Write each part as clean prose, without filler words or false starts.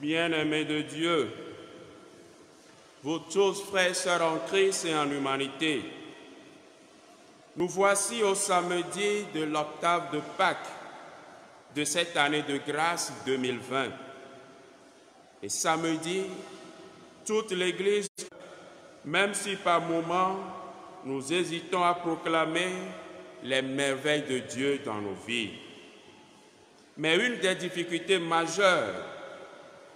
Bien-aimés de Dieu, vous tous frères et sœurs en Christ et en humanité, nous voici au samedi de l'octave de Pâques de cette année de grâce 2020. Et samedi, toute l'Église, même si par moments nous hésitons à proclamer les merveilles de Dieu dans nos vies. Mais une des difficultés majeures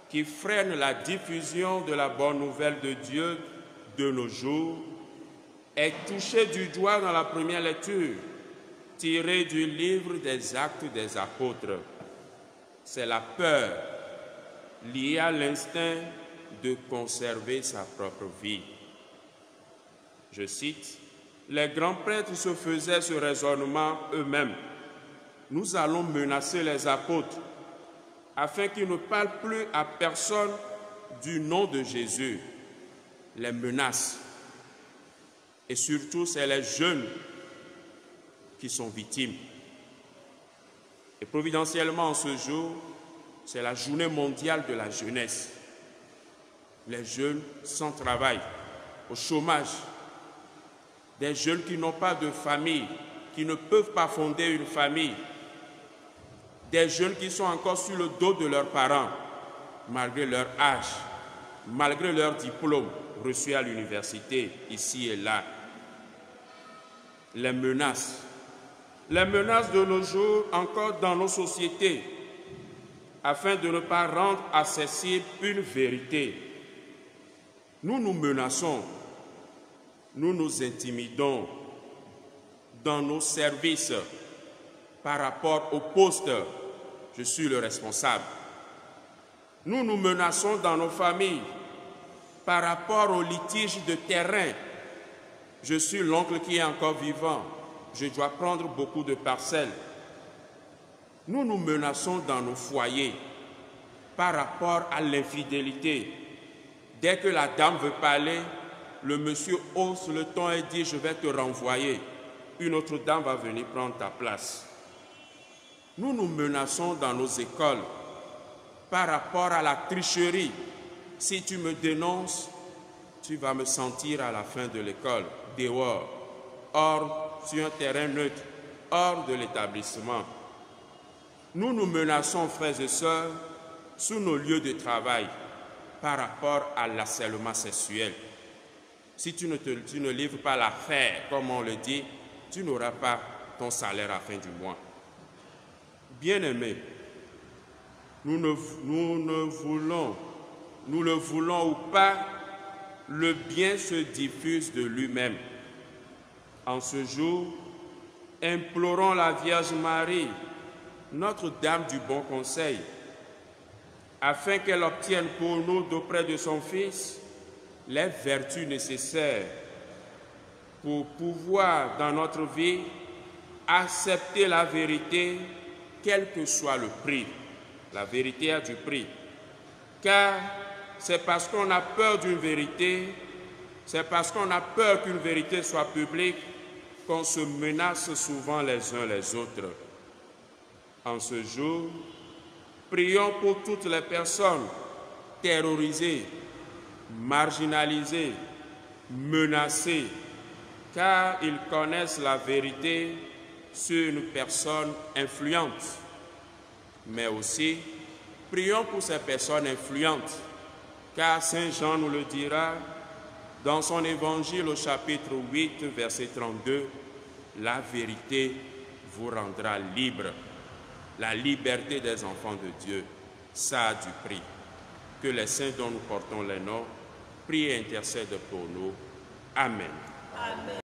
qui freine la diffusion de la bonne nouvelle de Dieu de nos jours est touchée du doigt dans la première lecture, tirée du livre des Actes des Apôtres. C'est la peur liée à l'instinct de conserver sa propre vie. Je cite, « Les grands prêtres se faisaient ce raisonnement eux-mêmes. Nous allons menacer les apôtres afin qu'ils ne parlent plus à personne du nom de Jésus. » Les menaces. Et surtout, c'est les jeunes qui sont victimes. Et providentiellement, en ce jour, c'est la journée mondiale de la jeunesse. Les jeunes sans travail, au chômage, des jeunes qui n'ont pas de famille, qui ne peuvent pas fonder une famille, des jeunes qui sont encore sur le dos de leurs parents, malgré leur âge, malgré leur diplôme reçu à l'université, ici et là. Les menaces de nos jours encore dans nos sociétés, afin de ne pas rendre accessible une vérité. Nous nous menaçons, nous nous intimidons dans nos services par rapport au poste. Je suis le responsable. Nous nous menaçons dans nos familles par rapport aux litiges de terrain. Je suis l'oncle qui est encore vivant. Je dois prendre beaucoup de parcelles. Nous nous menaçons dans nos foyers par rapport à l'infidélité. Dès que la dame veut parler, le monsieur hausse le ton et dit « je vais te renvoyer ». Une autre dame va venir prendre ta place. Nous nous menaçons dans nos écoles par rapport à la tricherie. Si tu me dénonces, tu vas me sentir à la fin de l'école, dehors, hors sur un terrain neutre, hors de l'établissement. Nous nous menaçons, frères et sœurs, sous nos lieux de travail par rapport à l'harcèlement sexuel. Si tu ne livres pas l'affaire, comme on le dit, tu n'auras pas ton salaire à la fin du mois. Bien-aimés, nous le voulons ou pas, le bien se diffuse de lui-même. En ce jour, implorons la Vierge Marie, Notre-Dame du Bon Conseil, afin qu'elle obtienne pour nous d'auprès de son Fils les vertus nécessaires pour pouvoir dans notre vie accepter la vérité, quel que soit le prix. La vérité a du prix. Car c'est parce qu'on a peur d'une vérité, c'est parce qu'on a peur qu'une vérité soit publique qu'on se menace souvent les uns les autres. En ce jour, prions pour toutes les personnes terrorisées, marginalisées, menacées, car ils connaissent la vérité sur une personne influente. Mais aussi, prions pour ces personnes influentes, car Saint Jean nous le dira dans son évangile au chapitre 8, verset 32, « La vérité vous rendra libre ». La liberté des enfants de Dieu, ça a du prix. Que les saints dont nous portons les noms prient et intercèdent pour nous. Amen. Amen.